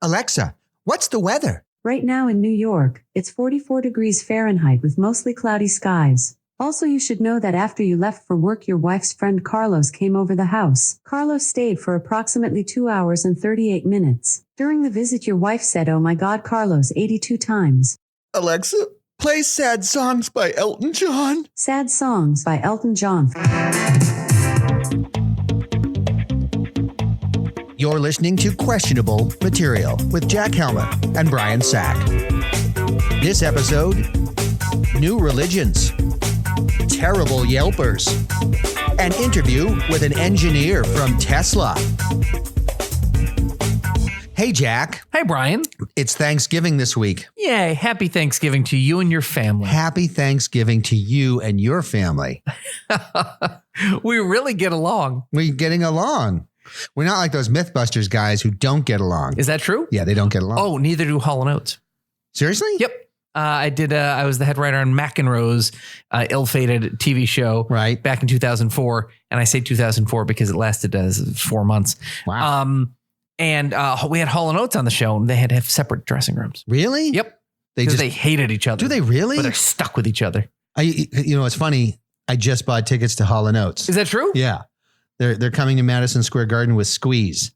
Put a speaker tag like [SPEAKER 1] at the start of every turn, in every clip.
[SPEAKER 1] Alexa, what's the weather?
[SPEAKER 2] Right now in New York, it's 44 degrees Fahrenheit with mostly cloudy skies. Also, you should know that after you left for work, your wife's friend Carlos came over the house. Carlos stayed for approximately 2 hours and 38 minutes. During the visit, your wife said, "Oh my God, Carlos," 82 times.
[SPEAKER 1] Alexa, play Sad Songs by Elton John.
[SPEAKER 2] Sad Songs by Elton John.
[SPEAKER 1] You're listening to Questionable Material with Jack Helmuth and Brian Sack. This episode, New Religions, Terrible Yelpers, an interview with an engineer from Tesla. Hey, Jack.
[SPEAKER 3] Hey, Brian.
[SPEAKER 1] It's Thanksgiving this week.
[SPEAKER 3] Yay. Happy Thanksgiving to you and your family.
[SPEAKER 1] Happy Thanksgiving to you and your family.
[SPEAKER 3] We really get along.
[SPEAKER 1] We're getting along. We're not like those Mythbusters guys who don't get along.
[SPEAKER 3] Is that true?
[SPEAKER 1] Yeah, they don't get along.
[SPEAKER 3] Oh, neither do Hall & Oates.
[SPEAKER 1] Seriously?
[SPEAKER 3] Yep. I was the head writer on McEnroe's ill-fated TV show back in 2004. And I say 2004 because it lasted 4 months.
[SPEAKER 1] Wow.
[SPEAKER 3] And we had Hall & Oates on the show, and they had to have separate dressing rooms.
[SPEAKER 1] Really?
[SPEAKER 3] Yep. They hated each other.
[SPEAKER 1] Do they really?
[SPEAKER 3] But they're stuck with each other.
[SPEAKER 1] It's funny. I just bought tickets to Hall & Oates.
[SPEAKER 3] Is that true?
[SPEAKER 1] Yeah. They're coming to Madison Square Garden with Squeeze.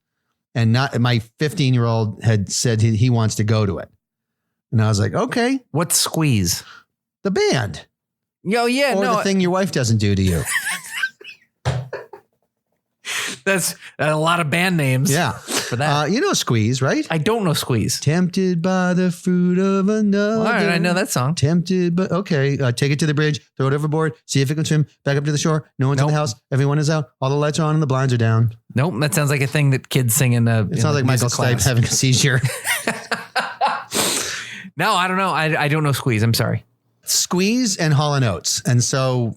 [SPEAKER 1] And my 15-year-old had said he wants to go to it. And I was like, okay.
[SPEAKER 3] What's Squeeze?
[SPEAKER 1] The band.
[SPEAKER 3] Oh, yeah.
[SPEAKER 1] Or the thing your wife doesn't do to you.
[SPEAKER 3] That's a lot of band names.
[SPEAKER 1] Yeah.
[SPEAKER 3] For that.
[SPEAKER 1] You know Squeeze, right?
[SPEAKER 3] I don't know Squeeze.
[SPEAKER 1] Tempted by the fruit of another.
[SPEAKER 3] Well, all right, I know that song.
[SPEAKER 1] Tempted, but okay. Take it to the bridge, throw it overboard, see if it can swim, back up to the shore. No one's in the house. Everyone is out. All the lights are on and the blinds are down.
[SPEAKER 3] Nope. That sounds like a thing that kids sing in a.
[SPEAKER 1] It sounds like Michael Stipe having a seizure.
[SPEAKER 3] No, I don't know. I don't know Squeeze. I'm sorry.
[SPEAKER 1] Squeeze and Hall & Oates. And so,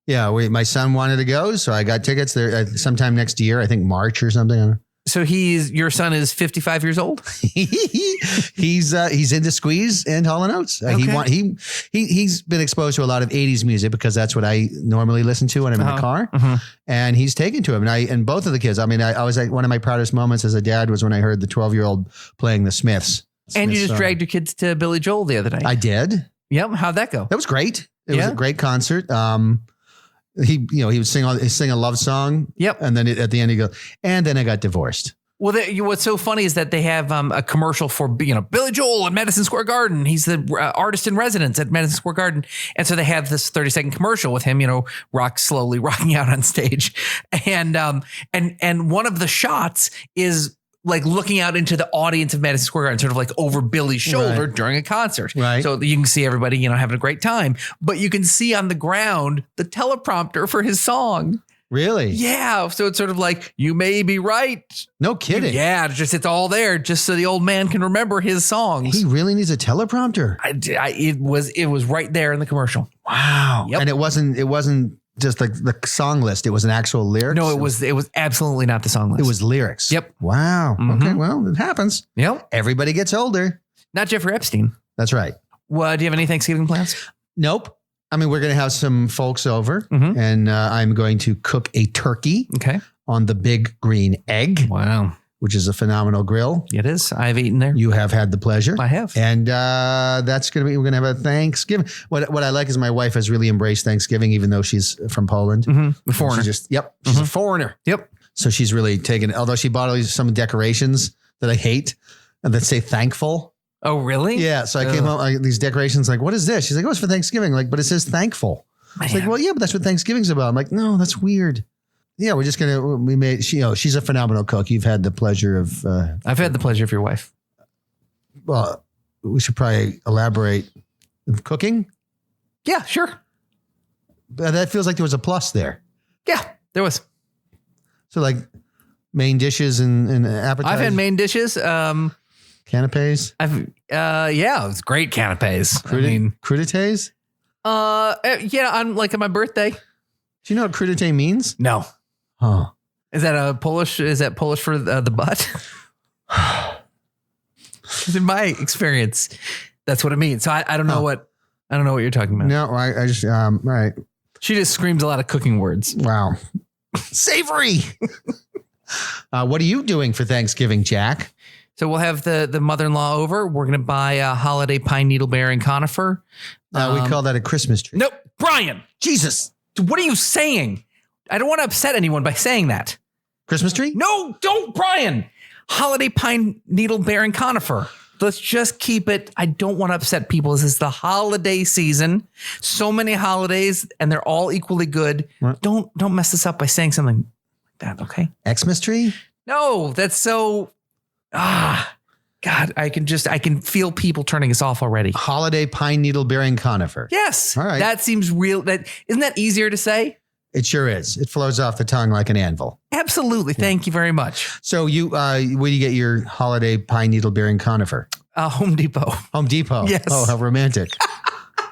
[SPEAKER 1] yeah, my son wanted to go. So I got tickets there sometime next year. I think March or something.
[SPEAKER 3] So your son is 55 years old.
[SPEAKER 1] He's into Squeeze and Hall & Oates.
[SPEAKER 3] Okay.
[SPEAKER 1] He's been exposed to a lot of 80s music because that's what I normally listen to when I'm in the car. Uh-huh. And he's taken to him. And both of the kids. I mean, I was like, one of my proudest moments as a dad was when I heard the 12-year-old playing the Smiths.
[SPEAKER 3] And you just dragged your kids to Billy Joel the other night.
[SPEAKER 1] I did.
[SPEAKER 3] Yep. How'd that go?
[SPEAKER 1] That was great. It was a great concert. He would sing a love song. Yep. And then at the end he goes, and then I got divorced.
[SPEAKER 3] Well, what's so funny is that they have a commercial for Billy Joel at Madison Square Garden. He's the artist in residence at Madison Square Garden, and so they have this 30-second commercial with him, slowly rocking out on stage, and one of the shots is like looking out into the audience of Madison Square Garden, sort of like over Billy's shoulder during a concert. Right. So you can see everybody, having a great time, but you can see on the ground the teleprompter for his song.
[SPEAKER 1] Really?
[SPEAKER 3] Yeah. So it's sort of like, you may be right.
[SPEAKER 1] No kidding.
[SPEAKER 3] Yeah. It's all there just so the old man can remember his songs.
[SPEAKER 1] He really needs a teleprompter.
[SPEAKER 3] It was right there in the commercial.
[SPEAKER 1] Wow. Yep. And it wasn't just like the song list. It was an actual lyrics.
[SPEAKER 3] No, it was absolutely not the song list.
[SPEAKER 1] It was lyrics.
[SPEAKER 3] Yep.
[SPEAKER 1] Wow. Mm-hmm. Okay. Well, it happens.
[SPEAKER 3] Yep.
[SPEAKER 1] Everybody gets older.
[SPEAKER 3] Not Jeffrey Epstein.
[SPEAKER 1] That's right.
[SPEAKER 3] Well, do you have any Thanksgiving plans?
[SPEAKER 1] Nope. I mean, we're going to have some folks over and I'm going to cook a turkey on the Big Green Egg.
[SPEAKER 3] Wow.
[SPEAKER 1] Which is a phenomenal grill.
[SPEAKER 3] It is. I've eaten there.
[SPEAKER 1] You have had the pleasure.
[SPEAKER 3] I have.
[SPEAKER 1] And we're going to have a Thanksgiving. What I like is my wife has really embraced Thanksgiving, even though she's from Poland.
[SPEAKER 3] Mm-hmm. A foreigner.
[SPEAKER 1] She's a foreigner.
[SPEAKER 3] Yep.
[SPEAKER 1] So she's really taken, although she bought some decorations that I hate and that say thankful.
[SPEAKER 3] Oh, really?
[SPEAKER 1] Yeah. So I came home, these decorations, like, what is this? She's like, oh, it's for Thanksgiving. Like, but it says thankful. It's like, well, yeah, but that's what Thanksgiving's about. I'm like, no, that's weird. Yeah, we're just she's a phenomenal cook. You've had the pleasure of.
[SPEAKER 3] I've had the pleasure of your wife.
[SPEAKER 1] Well, we should probably elaborate. Cooking?
[SPEAKER 3] Yeah, sure.
[SPEAKER 1] But that feels like there was a plus there.
[SPEAKER 3] Yeah, there was.
[SPEAKER 1] So like main dishes and appetizers.
[SPEAKER 3] I've had main dishes.
[SPEAKER 1] Canapes?
[SPEAKER 3] It was great canapes.
[SPEAKER 1] Crudités?
[SPEAKER 3] Yeah, on my birthday.
[SPEAKER 1] Do you know what crudité means?
[SPEAKER 3] No.
[SPEAKER 1] Huh.
[SPEAKER 3] Is that Polish for the butt? Because in my experience, that's what it means. So I don't know what you're talking about.
[SPEAKER 1] No, I just all right.
[SPEAKER 3] She just screams a lot of cooking words.
[SPEAKER 1] Wow. Savory. What are you doing for Thanksgiving, Jack?
[SPEAKER 3] So we'll have the mother-in-law over. We're going to buy a Holiday Pine Needle-Bearing Conifer.
[SPEAKER 1] We call that a Christmas tree.
[SPEAKER 3] Nope. Brian.
[SPEAKER 1] Jesus.
[SPEAKER 3] What are you saying? I don't want to upset anyone by saying that.
[SPEAKER 1] Christmas tree?
[SPEAKER 3] No, don't, Brian. Holiday Pine Needle-Bearing Conifer. Let's just keep it. I don't want to upset people. This is the holiday season. So many holidays, and they're all equally good.
[SPEAKER 1] What?
[SPEAKER 3] Don't mess this up by saying something like that, okay?
[SPEAKER 1] Xmas tree?
[SPEAKER 3] No, that's so... God, I can feel people turning us off already.
[SPEAKER 1] Holiday Pine Needle-Bearing Conifer.
[SPEAKER 3] Yes.
[SPEAKER 1] All right.
[SPEAKER 3] That seems real. Isn't that easier to say?
[SPEAKER 1] It sure is. It flows off the tongue like an anvil.
[SPEAKER 3] Absolutely. Thank you very much.
[SPEAKER 1] So where do you get your Holiday Pine Needle-Bearing Conifer?
[SPEAKER 3] Home Depot.
[SPEAKER 1] Home Depot.
[SPEAKER 3] Yes.
[SPEAKER 1] Oh, how romantic.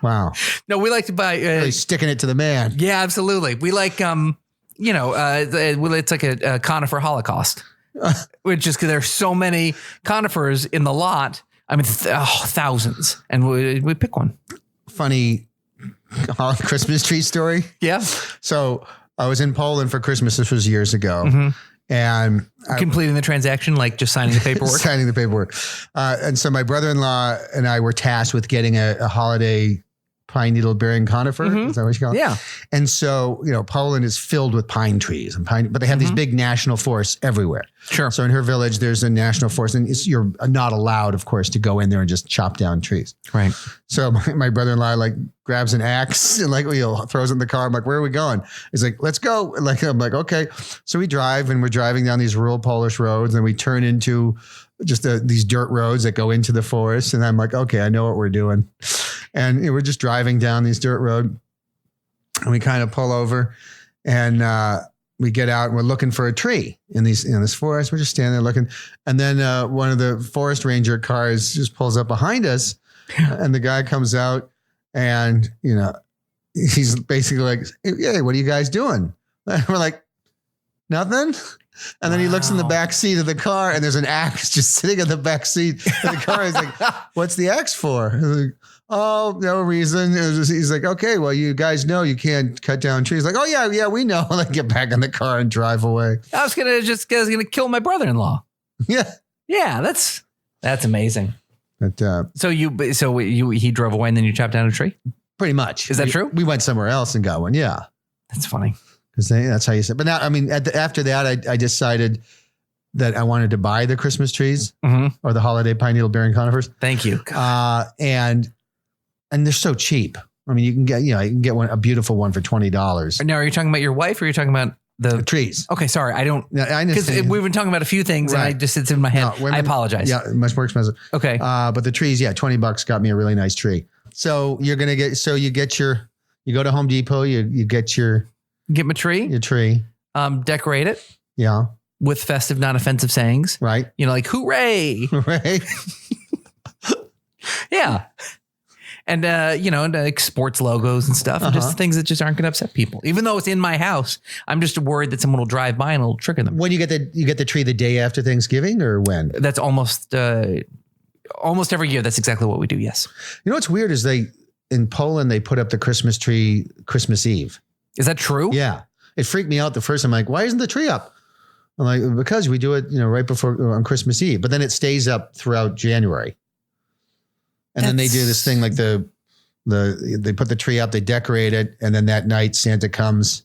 [SPEAKER 1] Wow.
[SPEAKER 3] No, we like to buy.
[SPEAKER 1] Really sticking it to the man.
[SPEAKER 3] Yeah, absolutely. We like, it's like a conifer holocaust, which is because there's so many conifers in the lot. I mean, thousands, and we pick one.
[SPEAKER 1] Funny Christmas tree story.
[SPEAKER 3] Yeah.
[SPEAKER 1] So I was in Poland for Christmas. This was years ago.
[SPEAKER 3] Mm-hmm.
[SPEAKER 1] And
[SPEAKER 3] completing the transaction, like just signing the paperwork.
[SPEAKER 1] Signing the paperwork. And so my brother-in-law and I were tasked with getting a Holiday Pine Needle-Bearing Conifer.
[SPEAKER 3] Mm-hmm.
[SPEAKER 1] Is that what you call it?
[SPEAKER 3] Yeah.
[SPEAKER 1] And so, Poland is filled with pine trees but they have these big national forests everywhere.
[SPEAKER 3] Sure.
[SPEAKER 1] So in her village, there's a national forest, and you're not allowed, of course, to go in there and just chop down trees.
[SPEAKER 3] Right.
[SPEAKER 1] So my brother-in-law grabs an axe and throws it in the car. I'm like, where are we going? He's like, let's go. I'm like, okay. So we drive, and we're driving down these rural Polish roads, and we turn into just these dirt roads that go into the forest. And I'm like, okay, I know what we're doing. And we're just driving down these dirt road, and we kind of pull over, and we get out, and we're looking for a tree in this forest. We're just standing there looking. And then one of the forest ranger cars just pulls up behind us, and the guy comes out, and, he's basically like, hey, what are you guys doing? And we're like, nothing. And then he looks in the back seat of the car, and there's an axe just sitting in the back seat of the car. He's like, what's the axe for? Like, oh, no reason. He's like, okay, well, you guys know you can't cut down trees. Like, oh, yeah, we know. Like, get back in the car and drive away.
[SPEAKER 3] I was gonna kill my brother-in-law.
[SPEAKER 1] Yeah.
[SPEAKER 3] Yeah, that's amazing.
[SPEAKER 1] But,
[SPEAKER 3] he drove away, and then you chopped down a tree?
[SPEAKER 1] Pretty much.
[SPEAKER 3] Is that true?
[SPEAKER 1] We went somewhere else and got one. Yeah.
[SPEAKER 3] That's funny.
[SPEAKER 1] Because that's how you say. But now, I mean, after that, I decided that I wanted to buy the Christmas trees or the Holiday Pine Needle-Bearing Conifers.
[SPEAKER 3] Thank you.
[SPEAKER 1] And they're so cheap. I mean, you can get a beautiful one for $20.
[SPEAKER 3] Now, are you talking about your wife, or are you talking about the
[SPEAKER 1] trees?
[SPEAKER 3] Okay, sorry, I don't.
[SPEAKER 1] I
[SPEAKER 3] because we've been talking about a few things,
[SPEAKER 1] right.
[SPEAKER 3] and it's in my head.
[SPEAKER 1] No, women,
[SPEAKER 3] I apologize.
[SPEAKER 1] Yeah, much more expensive.
[SPEAKER 3] Okay.
[SPEAKER 1] But the trees, $20 got me a really nice tree. So you go to Home Depot, you get
[SPEAKER 3] my tree.
[SPEAKER 1] your tree.
[SPEAKER 3] Decorate it.
[SPEAKER 1] Yeah.
[SPEAKER 3] With festive, non-offensive sayings.
[SPEAKER 1] Right.
[SPEAKER 3] Like hooray.
[SPEAKER 1] Right.
[SPEAKER 3] Yeah. And, and like sports logos and stuff, and just things that just aren't going to upset people. Even though it's in my house, I'm just worried that someone will drive by and it'll trigger them.
[SPEAKER 1] When you get the tree the day after Thanksgiving, or when?
[SPEAKER 3] That's almost every year. That's exactly what we do. Yes.
[SPEAKER 1] What's weird is in Poland, they put up the Christmas tree Christmas Eve.
[SPEAKER 3] Is that true?
[SPEAKER 1] Yeah. It freaked me out the first time. I'm like, why isn't the tree up? I'm like, because we do it, right before on Christmas Eve, but then it stays up throughout January. And then they do this thing like they put the tree up, they decorate it, and then that night Santa comes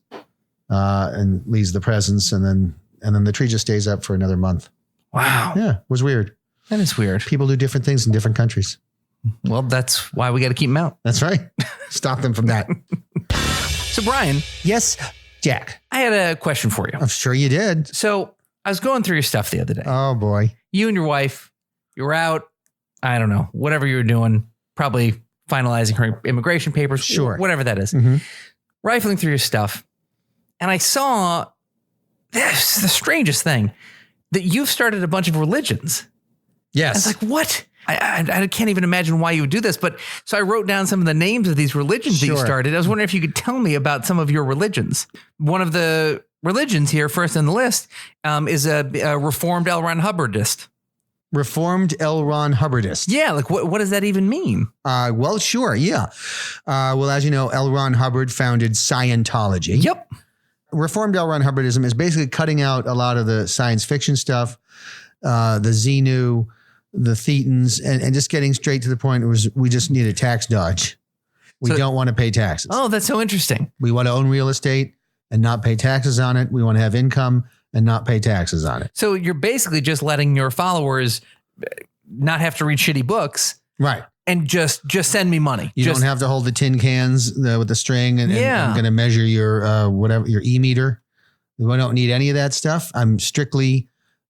[SPEAKER 1] and leaves the presents, and then the tree just stays up for another month.
[SPEAKER 3] Wow.
[SPEAKER 1] Yeah, it was weird.
[SPEAKER 3] That is weird.
[SPEAKER 1] People do different things in different countries.
[SPEAKER 3] Well, that's why we got to keep them out.
[SPEAKER 1] That's right. Stop them from that.
[SPEAKER 3] So, Brian.
[SPEAKER 1] Yes, Jack.
[SPEAKER 3] I had a question for you.
[SPEAKER 1] I'm sure you did.
[SPEAKER 3] So I was going through your stuff the other day.
[SPEAKER 1] Oh, boy.
[SPEAKER 3] You and your wife, you were out, I don't know, whatever you were doing, probably finalizing her immigration papers.
[SPEAKER 1] Sure.
[SPEAKER 3] Whatever that is.
[SPEAKER 1] Mm-hmm.
[SPEAKER 3] Rifling through your stuff. And I saw this, the strangest thing, that you've started a bunch of religions.
[SPEAKER 1] Yes.
[SPEAKER 3] I was like, what? I can't even imagine why you would do this. But so I wrote down some of the names of these religions that you started. I was wondering if you could tell me about some of your religions. One of the religions here, first on the list, is a Reformed L. Ron Hubbardist.
[SPEAKER 1] Reformed L. Ron Hubbardist.
[SPEAKER 3] Yeah. Like, what does that even mean?
[SPEAKER 1] Well, sure. Yeah. Well, as you know, L. Ron Hubbard founded Scientology.
[SPEAKER 3] Yep.
[SPEAKER 1] Reformed L. Ron Hubbardism is basically cutting out a lot of the science fiction stuff the Xenu, the Thetans, and just getting straight to the point was we just need a tax dodge. We don't want to pay taxes.
[SPEAKER 3] Oh, that's so interesting.
[SPEAKER 1] We want to own real estate and not pay taxes on it. We want to have income and not pay taxes on it.
[SPEAKER 3] So you're basically just letting your followers not have to read shitty books.
[SPEAKER 1] Right.
[SPEAKER 3] And just send me money.
[SPEAKER 1] You don't have to hold the tin cans with the string and I'm going to measure your whatever your e-meter. We don't need any of that stuff.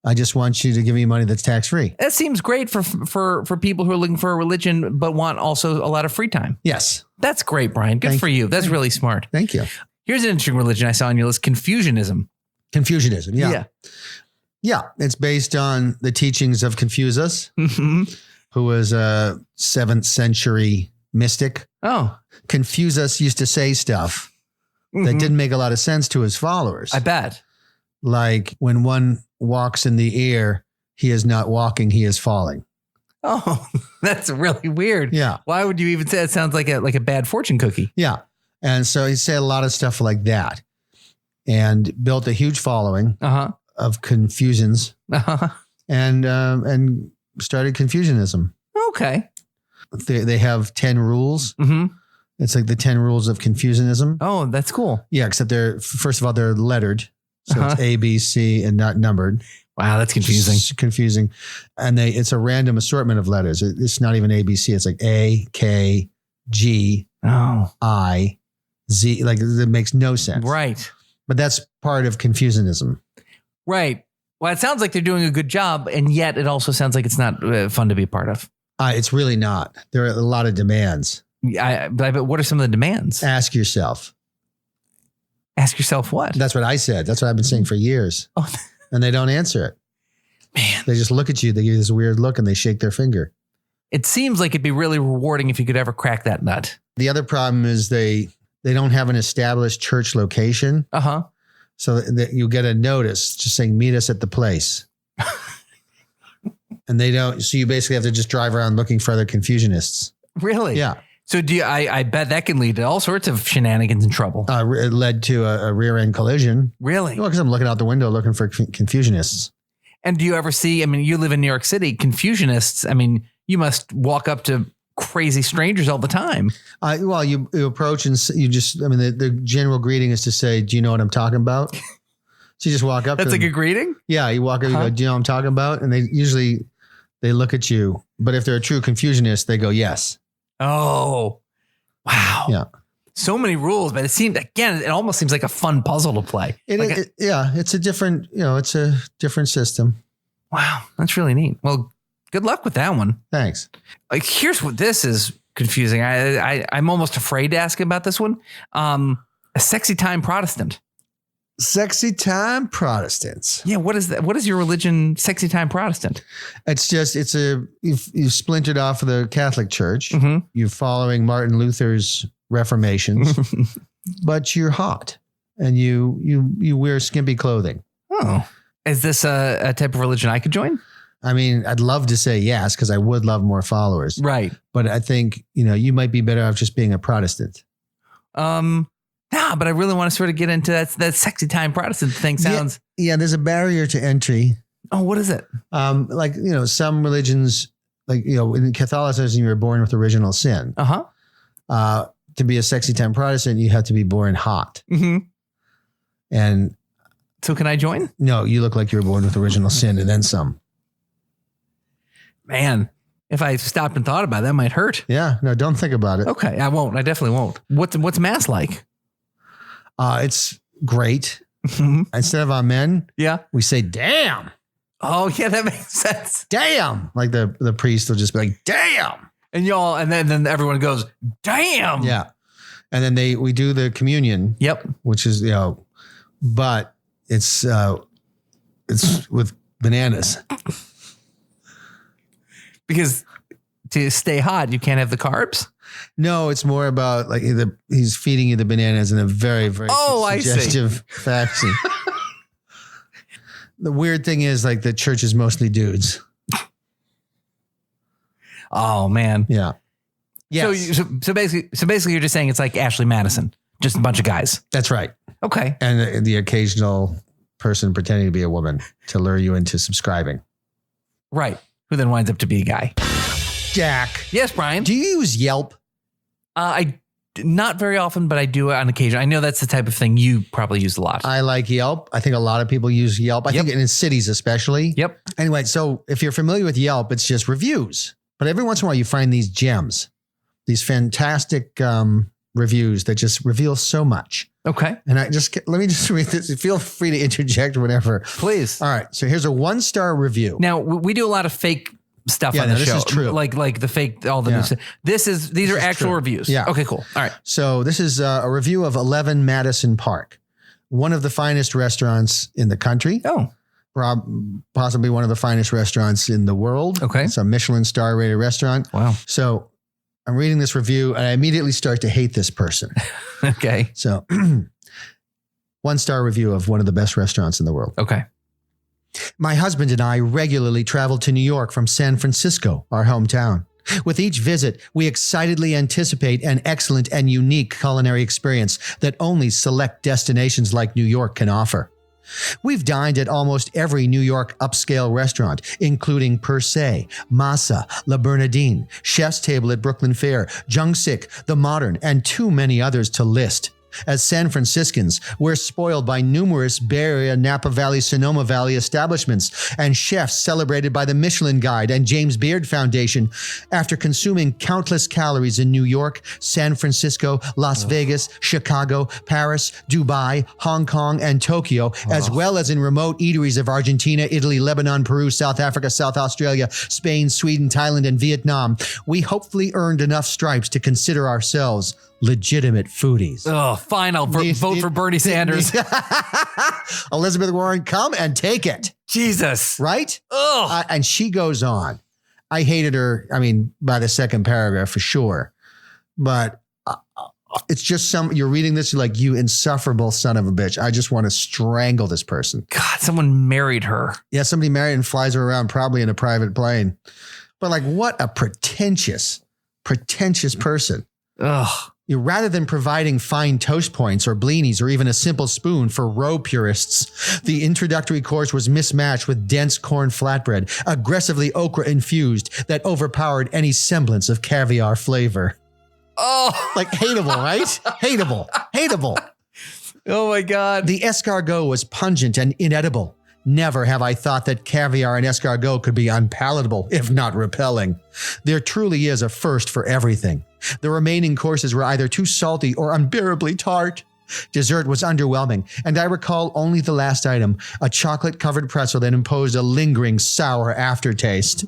[SPEAKER 1] I just want you to give me money that's tax free.
[SPEAKER 3] That seems great for people who are looking for a religion but want also a lot of free time.
[SPEAKER 1] Yes.
[SPEAKER 3] That's great, Brian. Good for you. That's really smart.
[SPEAKER 1] Thank you.
[SPEAKER 3] Here's an interesting religion I saw on your list: Confucianism.
[SPEAKER 1] Confucianism. Yeah. Yeah. It's based on the teachings of Confucius, who was a 7th century mystic.
[SPEAKER 3] Oh.
[SPEAKER 1] Confucius used to say stuff that didn't make a lot of sense to his followers.
[SPEAKER 3] I bet.
[SPEAKER 1] Like when one walks in the air, he is not walking, he is falling.
[SPEAKER 3] Oh, that's really weird.
[SPEAKER 1] Yeah.
[SPEAKER 3] Why would you even say it? Sounds like a bad fortune cookie.
[SPEAKER 1] Yeah. And so he said a lot of stuff like that and built a huge following of Confucians and started Confucianism.
[SPEAKER 3] Okay.
[SPEAKER 1] They have 10 rules. Mm-hmm. It's like the 10 rules of Confucianism.
[SPEAKER 3] Oh, that's cool.
[SPEAKER 1] Yeah. Except first of all, they're lettered. So it's A, B, C, and not numbered.
[SPEAKER 3] Wow, that's confusing.
[SPEAKER 1] It's confusing. And it's a random assortment of letters. It's not even A, B, C. It's like A, K, G, I, Z. Like it makes no sense.
[SPEAKER 3] Right.
[SPEAKER 1] But that's part of Confucianism. Right.
[SPEAKER 3] Well, it sounds like they're doing a good job, and yet it also sounds like it's not fun to be a part of.
[SPEAKER 1] It's really not. There are a lot of demands.
[SPEAKER 3] But what are some of the demands?
[SPEAKER 1] Ask yourself.
[SPEAKER 3] Ask yourself what?
[SPEAKER 1] That's what I said. That's what I've been saying for years. Oh. And they don't answer it.
[SPEAKER 3] Man.
[SPEAKER 1] They just look at you. They give you this weird look and they shake their finger.
[SPEAKER 3] It seems like it'd be really rewarding if you could ever crack that nut.
[SPEAKER 1] The other problem is they don't have an established church location. So that you get a notice just saying, meet us at the place. And they don't. So you basically have to just drive around looking for other Confucianists.
[SPEAKER 3] Really?
[SPEAKER 1] Yeah.
[SPEAKER 3] So I bet that can lead to all sorts of shenanigans and trouble.
[SPEAKER 1] It led to a rear end collision.
[SPEAKER 3] Really?
[SPEAKER 1] Well, because I'm looking out the window looking for Confucianists.
[SPEAKER 3] And do you ever see, I mean, you live in New York City, Confucianists, I mean, you must walk up to crazy strangers all the time.
[SPEAKER 1] Well, you approach and you just, I mean, the general greeting is to say, do you know what I'm talking about? So you just walk up.
[SPEAKER 3] That's like a greeting?
[SPEAKER 1] Yeah. You walk up, you go, do you know what I'm talking about? And they look at you. But if they're a true Confucianist, they go, yes.
[SPEAKER 3] Oh, wow.
[SPEAKER 1] Yeah.
[SPEAKER 3] So many rules, but it almost seems like a fun puzzle to play.
[SPEAKER 1] It's a different system.
[SPEAKER 3] Wow. That's really neat. Well, good luck with that one.
[SPEAKER 1] Thanks.
[SPEAKER 3] Like, here's what this is confusing. I'm almost afraid to ask about this one. A sexy time Protestant.
[SPEAKER 1] Sexy time Protestants.
[SPEAKER 3] Yeah. What is that? What is your religion? Sexy time Protestant.
[SPEAKER 1] You've splintered off of the Catholic Church. Mm-hmm. You're following Martin Luther's Reformation, but you're hot and you wear skimpy clothing.
[SPEAKER 3] Oh, is this a type of religion I could join?
[SPEAKER 1] I mean, I'd love to say yes, because I would love more followers. Right. But I think, you might be better off just being a Protestant.
[SPEAKER 3] But I really want to sort of get into that sexy time Protestant thing. Sounds.
[SPEAKER 1] Yeah, there's a barrier to entry.
[SPEAKER 3] Oh, what is it?
[SPEAKER 1] Some religions, in Catholicism, you were born with original sin. To be a sexy time Protestant, you have to be born hot. Mm-hmm. And
[SPEAKER 3] so can I join?
[SPEAKER 1] No, you look like you were born with original sin and then some.
[SPEAKER 3] Man, if I stopped and thought about it, that might hurt.
[SPEAKER 1] Yeah, no, don't think about it.
[SPEAKER 3] Okay, I won't. I definitely won't. What's Mass like?
[SPEAKER 1] It's great. Instead of amen, we say damn.
[SPEAKER 3] Oh yeah, that makes sense.
[SPEAKER 1] Damn, like the priest will just be like damn.
[SPEAKER 3] And then everyone goes, damn.
[SPEAKER 1] Yeah. And then we do the communion. Yep. Which is, but it's with bananas.
[SPEAKER 3] Because to stay hot, you can't have the carbs?
[SPEAKER 1] No, it's more about he's feeding you the bananas in a very, very suggestive fashion. The weird thing is the church is mostly dudes.
[SPEAKER 3] Oh man.
[SPEAKER 1] Yeah. Yes.
[SPEAKER 3] So basically you're just saying it's like Ashley Madison, just a bunch of guys.
[SPEAKER 1] That's right.
[SPEAKER 3] Okay.
[SPEAKER 1] And the occasional person pretending to be a woman to lure you into subscribing.
[SPEAKER 3] Right. Who then winds up to be a guy.
[SPEAKER 1] Jack.
[SPEAKER 3] Yes, Brian.
[SPEAKER 1] Do you use Yelp?
[SPEAKER 3] Not very often, but I do it on occasion. I know that's the type of thing you probably use a lot.
[SPEAKER 1] I like Yelp. I think a lot of people use Yelp. I think in cities especially.
[SPEAKER 3] Yep.
[SPEAKER 1] Anyway, so if you're familiar with Yelp, it's just reviews. But every once in a while you find these gems, these fantastic reviews that just reveal so much.
[SPEAKER 3] Okay.
[SPEAKER 1] And let me just read this. Feel free to interject whenever.
[SPEAKER 3] Please.
[SPEAKER 1] All right. So here's a 1-star review.
[SPEAKER 3] Now, we do a lot of fake stuff on the show.
[SPEAKER 1] This is true.
[SPEAKER 3] Like the fake, all the new stuff. These are actual reviews.
[SPEAKER 1] Yeah.
[SPEAKER 3] Okay, cool. All right.
[SPEAKER 1] So this is a review of 11 Madison Park, one of the finest restaurants in the country.
[SPEAKER 3] Oh.
[SPEAKER 1] Possibly one of the finest restaurants in the world.
[SPEAKER 3] Okay.
[SPEAKER 1] It's a Michelin star rated restaurant.
[SPEAKER 3] Wow.
[SPEAKER 1] So I'm reading this review and I immediately start to hate this person.
[SPEAKER 3] Okay.
[SPEAKER 1] So 1-star review of one of the best restaurants in the world.
[SPEAKER 3] Okay.
[SPEAKER 1] My husband and I regularly travel to New York from San Francisco, our hometown. With each visit, we excitedly anticipate an excellent and unique culinary experience that only select destinations like New York can offer. We've dined at almost every New York upscale restaurant, including Per Se, Masa, La Bernardine, Chef's Table at Brooklyn Fair, Jung Sik, The Modern, and too many others to list. As San Franciscans, we're spoiled by numerous Bay Area, Napa Valley, Sonoma Valley establishments and chefs celebrated by the Michelin Guide and James Beard Foundation. After consuming countless calories in New York, San Francisco, Las Vegas, Chicago, Paris, Dubai, Hong Kong, and Tokyo, as well as in remote eateries of Argentina, Italy, Lebanon, Peru, South Africa, South Australia, Spain, Sweden, Thailand, and Vietnam, we hopefully earned enough stripes to consider ourselves legitimate foodies.
[SPEAKER 3] Oh, fine. I'll vote for Bernie Sanders.
[SPEAKER 1] Elizabeth Warren, come and take it.
[SPEAKER 3] Jesus.
[SPEAKER 1] Right?
[SPEAKER 3] Oh.
[SPEAKER 1] And she goes on. I hated her. I mean, by the second paragraph for sure. But it's just you're reading this, you're like, you insufferable son of a bitch. I just want to strangle this person.
[SPEAKER 3] God, someone married her.
[SPEAKER 1] Yeah, somebody married and flies her around probably in a private plane. But like, what a pretentious person.
[SPEAKER 3] Ugh.
[SPEAKER 1] Rather than providing fine toast points or blinis or even a simple spoon for roe purists, the introductory course was mismatched with dense corn flatbread, aggressively okra infused, that overpowered any semblance of caviar flavor.
[SPEAKER 3] Oh,
[SPEAKER 1] like hateable, right? Hateable.
[SPEAKER 3] Oh my God.
[SPEAKER 1] The escargot was pungent and inedible. Never have I thought that caviar and escargot could be unpalatable, if not repelling. There truly is a first for everything. The remaining courses were either too salty or unbearably tart. Dessert was underwhelming, and I recall only the last item, a chocolate-covered pretzel that imposed a lingering sour aftertaste.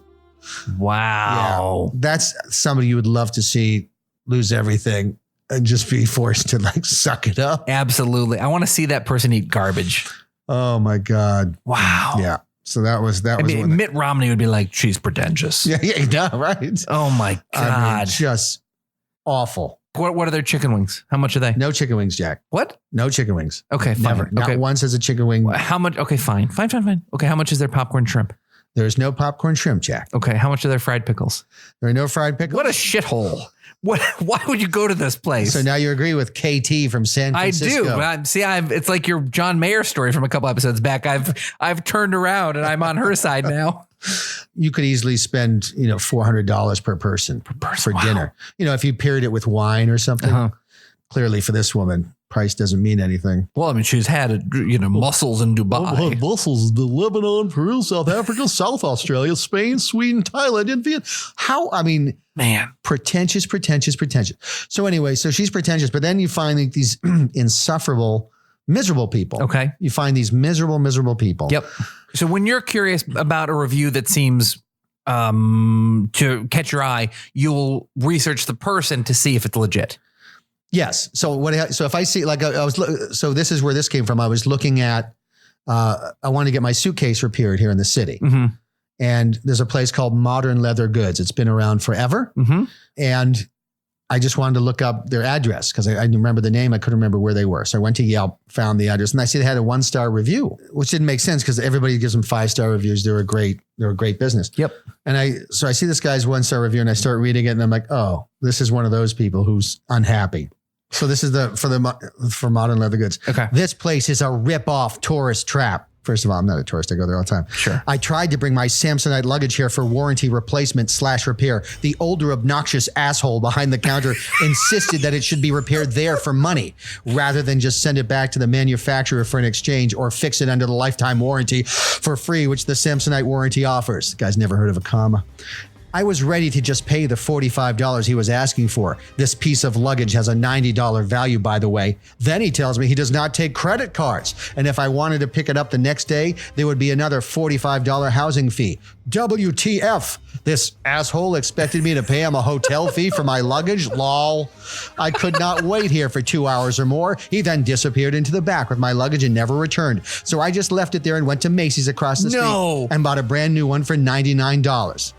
[SPEAKER 3] Wow.
[SPEAKER 1] Yeah, that's somebody you would love to see lose everything and just be forced to like suck it up.
[SPEAKER 3] Absolutely. I want to see that person eat garbage.
[SPEAKER 1] Oh my God.
[SPEAKER 3] Wow.
[SPEAKER 1] Yeah. So that was
[SPEAKER 3] Mitt Romney would be like, she's pretentious.
[SPEAKER 1] Yeah, right.
[SPEAKER 3] Oh my God.
[SPEAKER 1] I mean, just awful.
[SPEAKER 3] What are their chicken wings? How much are they?
[SPEAKER 1] No chicken wings, Jack.
[SPEAKER 3] What?
[SPEAKER 1] No chicken wings.
[SPEAKER 3] Okay, fine.
[SPEAKER 1] Never.
[SPEAKER 3] Okay.
[SPEAKER 1] Not once has a chicken wing.
[SPEAKER 3] How much? Okay, fine. Okay, how much is their popcorn shrimp?
[SPEAKER 1] There's no popcorn shrimp, Jack.
[SPEAKER 3] Okay, how much are their fried pickles?
[SPEAKER 1] There are no fried pickles.
[SPEAKER 3] What a shithole. Why would you go to this place?
[SPEAKER 1] So now you agree with KT from San Francisco.
[SPEAKER 3] I do. But it's like your John Mayer story from a couple episodes back. I've turned around and I'm on her side now.
[SPEAKER 1] You could easily spend, $400 per person for dinner. If you paired it with wine or something. Clearly for this woman, price doesn't mean anything.
[SPEAKER 3] Well, I mean, she's had, mussels in Dubai.
[SPEAKER 1] Mussels, Lebanon, Peru, South Africa, South Australia, Spain, Sweden, Thailand, and Vietnam.
[SPEAKER 3] Man.
[SPEAKER 1] Pretentious. So anyway, so she's pretentious, but then you find like these insufferable, miserable people.
[SPEAKER 3] Okay.
[SPEAKER 1] You find these miserable people.
[SPEAKER 3] Yep. So when you're curious about a review that seems to catch your eye, you'll research the person to see if it's legit.
[SPEAKER 1] Yes. So if I see so this is where this came from. I was looking at, I wanted to get my suitcase repaired here in the city.
[SPEAKER 3] Mm-hmm.
[SPEAKER 1] And there's a place called Modern Leather Goods. It's been around forever.
[SPEAKER 3] Mm-hmm.
[SPEAKER 1] And I just wanted to look up their address because I remember the name. I couldn't remember where they were. So I went to Yelp, found the address, and I see they had a 1-star review, which didn't make sense because everybody gives them 5-star reviews. They're a great business.
[SPEAKER 3] Yep.
[SPEAKER 1] And I see this guy's 1-star review and I start reading it and I'm like, oh, this is one of those people who's unhappy. So this is for Modern Leather Goods.
[SPEAKER 3] Okay.
[SPEAKER 1] This place is a rip-off tourist trap First of all, I'm not a tourist. I go there all the time.
[SPEAKER 3] Sure.
[SPEAKER 1] I tried to bring my Samsonite luggage here for warranty replacement / repair. The older obnoxious asshole behind the counter insisted that it should be repaired there for money rather than just send it back to the manufacturer for an exchange or fix it under the lifetime warranty for free, which the Samsonite warranty offers. The guy's never heard of a comma. I was ready to just pay the $45 he was asking for. This piece of luggage has a $90 value, by the way. Then he tells me he does not take credit cards. And if I wanted to pick it up the next day, there would be another $45 housing fee. WTF? This asshole expected me to pay him a hotel fee for my luggage? Lol. I could not wait here for 2 hours or more. He then disappeared into the back with my luggage and never returned. So I just left it there and went to Macy's across the street and bought a brand new one for $99.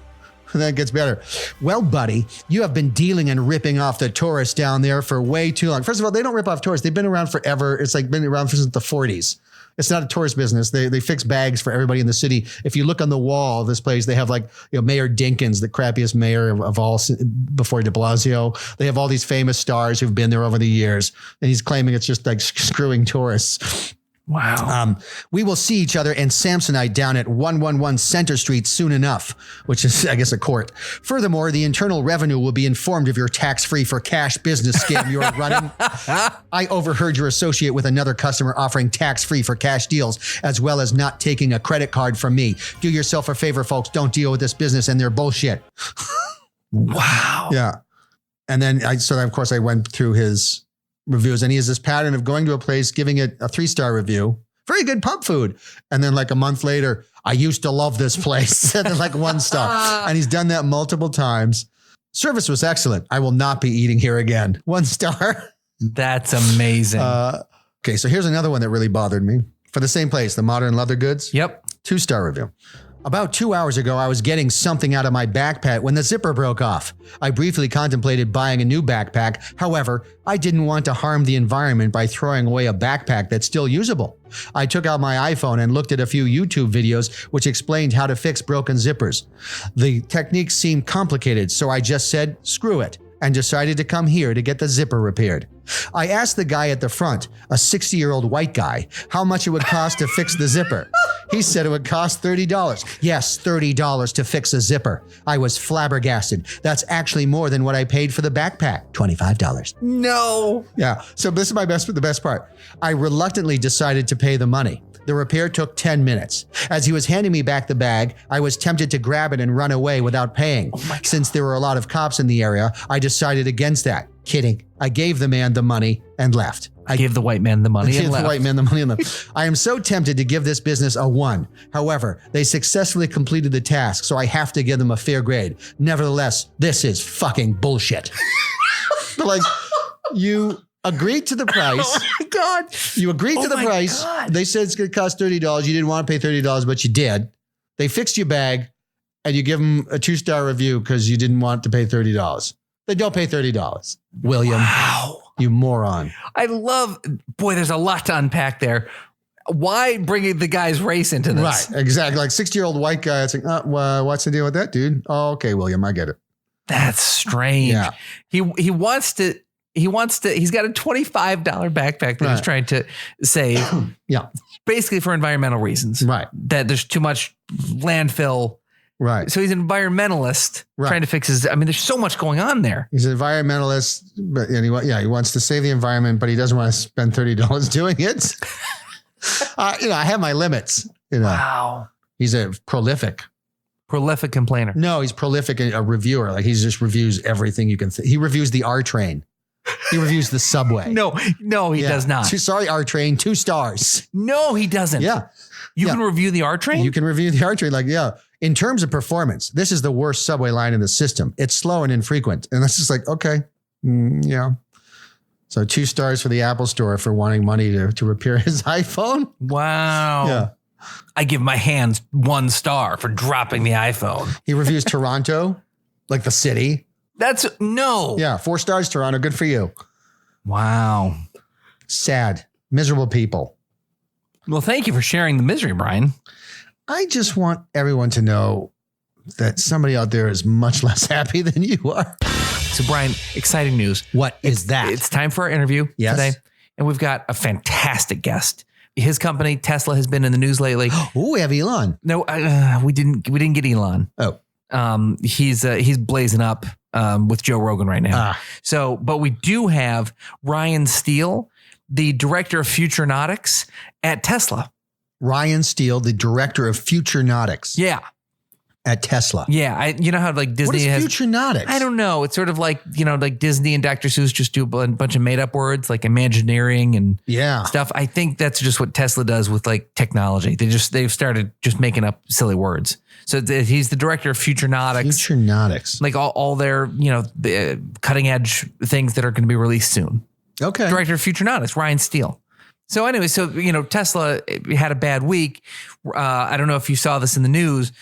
[SPEAKER 1] That gets better. Well, buddy, you have been dealing and ripping off the tourists down there for way too long. First of all, they don't rip off tourists. They've been around forever. It's like been around since the 40s. It's not a tourist business. They fix bags for everybody in the city. If you look on the wall of this place, they have like, Mayor Dinkins, the crappiest mayor of all before de Blasio. They have all these famous stars who've been there over the years. And he's claiming it's just like screwing tourists.
[SPEAKER 3] Wow.
[SPEAKER 1] We will see each other and Samsonite down at 111 Center Street soon enough, which is, I guess, a court. Furthermore, the Internal Revenue will be informed of your tax-free for cash business scam you're running. I overheard your associate with another customer offering tax-free for cash deals, as well as not taking a credit card from me. Do yourself a favor, folks. Don't deal with this business and their bullshit.
[SPEAKER 3] Wow.
[SPEAKER 1] Yeah. And then, of course, I went through his reviews, and he has this pattern of going to a place, giving it a 3-star review, very good pub food, and then like a month later, I used to love this place, and then like 1 star. And he's done that multiple times. Service was excellent. I will not be eating here again. 1 star.
[SPEAKER 3] That's amazing.
[SPEAKER 1] Okay, so here's another one that really bothered me. For the same place, the Modern Leather Goods.
[SPEAKER 3] Yep.
[SPEAKER 1] 2-star review. About 2 hours ago, I was getting something out of my backpack when the zipper broke off. I briefly contemplated buying a new backpack. However, I didn't want to harm the environment by throwing away a backpack that's still usable. I took out my iPhone and looked at a few YouTube videos which explained how to fix broken zippers. The technique seemed complicated, so I just said, screw it, and decided to come here to get the zipper repaired. I asked the guy at the front, a 60-year-old white guy, how much it would cost to fix the zipper. He said it would cost $30. Yes, $30 to fix a zipper. I was flabbergasted. That's actually more than what I paid for the backpack, $25.
[SPEAKER 3] No.
[SPEAKER 1] Yeah, so this is the best part. I reluctantly decided to pay the money. The repair took 10 minutes. As he was handing me back the bag, I was tempted to grab it and run away without paying. Since there were a lot of cops in the area, I decided against that. Kidding. I gave the man the money and left.
[SPEAKER 3] I gave the white man the money and left.
[SPEAKER 1] The white man the money and left. I am so tempted to give this business a 1. However, they successfully completed the task, so I have to give them a fair grade. Nevertheless, this is fucking bullshit. Like, you agreed to the price.
[SPEAKER 3] Oh my God.
[SPEAKER 1] You agreed to the price.
[SPEAKER 3] God.
[SPEAKER 1] They said it's going to cost $30. You didn't want to pay $30, but you did. They fixed your bag, and you give them a 2-star review because you didn't want to pay $30. They don't pay $30. William.
[SPEAKER 3] Wow.
[SPEAKER 1] You moron.
[SPEAKER 3] Boy, there's a lot to unpack there. Why bring the guy's race into this?
[SPEAKER 1] Right, exactly. Like 60-year-old white guy. It's like, what's the deal with that, dude? Oh, okay, William, I get it.
[SPEAKER 3] That's strange.
[SPEAKER 1] Yeah.
[SPEAKER 3] He's got a $25 backpack that he's trying to save.
[SPEAKER 1] Yeah.
[SPEAKER 3] Basically for environmental reasons.
[SPEAKER 1] Right.
[SPEAKER 3] That there's too much landfill.
[SPEAKER 1] Right.
[SPEAKER 3] So he's an environmentalist trying to fix there's so much going on there.
[SPEAKER 1] He's an environmentalist, but he wants to save the environment, but he doesn't want to spend $30 doing it. I have my limits.
[SPEAKER 3] Wow.
[SPEAKER 1] He's a prolific
[SPEAKER 3] complainer.
[SPEAKER 1] No, he's prolific, a reviewer. Like he just reviews everything you can. He reviews the R train. He reviews the subway.
[SPEAKER 3] No, he does not.
[SPEAKER 1] Sorry, R train, 2 stars.
[SPEAKER 3] No, he doesn't.
[SPEAKER 1] Yeah.
[SPEAKER 3] You can review the R train?
[SPEAKER 1] You can review the R train. In terms of performance, this is the worst subway line in the system. It's slow and infrequent. And that's just like, okay. Yeah. So 2 stars for the Apple Store for wanting money to repair his iPhone.
[SPEAKER 3] Wow.
[SPEAKER 1] Yeah.
[SPEAKER 3] I give my hands 1 star for dropping the iPhone.
[SPEAKER 1] He reviews Toronto, like the city.
[SPEAKER 3] Yeah,
[SPEAKER 1] 4 stars, Toronto. Good for you.
[SPEAKER 3] Wow.
[SPEAKER 1] Sad, miserable people.
[SPEAKER 3] Well, thank you for sharing the misery, Brian.
[SPEAKER 1] I just want everyone to know that somebody out there is much less happy than you are.
[SPEAKER 3] So, Brian, exciting news.
[SPEAKER 1] What is that?
[SPEAKER 3] It's time for our interview
[SPEAKER 1] Yes.
[SPEAKER 3] today. And we've got a fantastic guest. His company, Tesla, has been in the news lately.
[SPEAKER 1] Oh, we have Elon.
[SPEAKER 3] No, we didn't get Elon.
[SPEAKER 1] Oh.
[SPEAKER 3] He's blazing up with Joe Rogan right now. So, but we do have Ryan Steele, the director of Futurenautics at Tesla.
[SPEAKER 1] Ryan Steele, the director of Futurenautics.
[SPEAKER 3] Yeah.
[SPEAKER 1] At Tesla.
[SPEAKER 3] Yeah. You know how like Disney
[SPEAKER 1] what is
[SPEAKER 3] has
[SPEAKER 1] Futurenautics?
[SPEAKER 3] I don't know. It's sort of like, like Disney and Dr. Seuss just do a bunch of made up words like Imagineering and stuff. I think that's just what Tesla does with like technology. They've started just making up silly words. So he's the director of Futurenautics.
[SPEAKER 1] Futurenautics.
[SPEAKER 3] Like all their, the cutting edge things that are going to be released soon.
[SPEAKER 1] Okay.
[SPEAKER 3] Director of Futurenautics, Ryan Steele. So anyway, Tesla had a bad week. I don't know if you saw this in the news.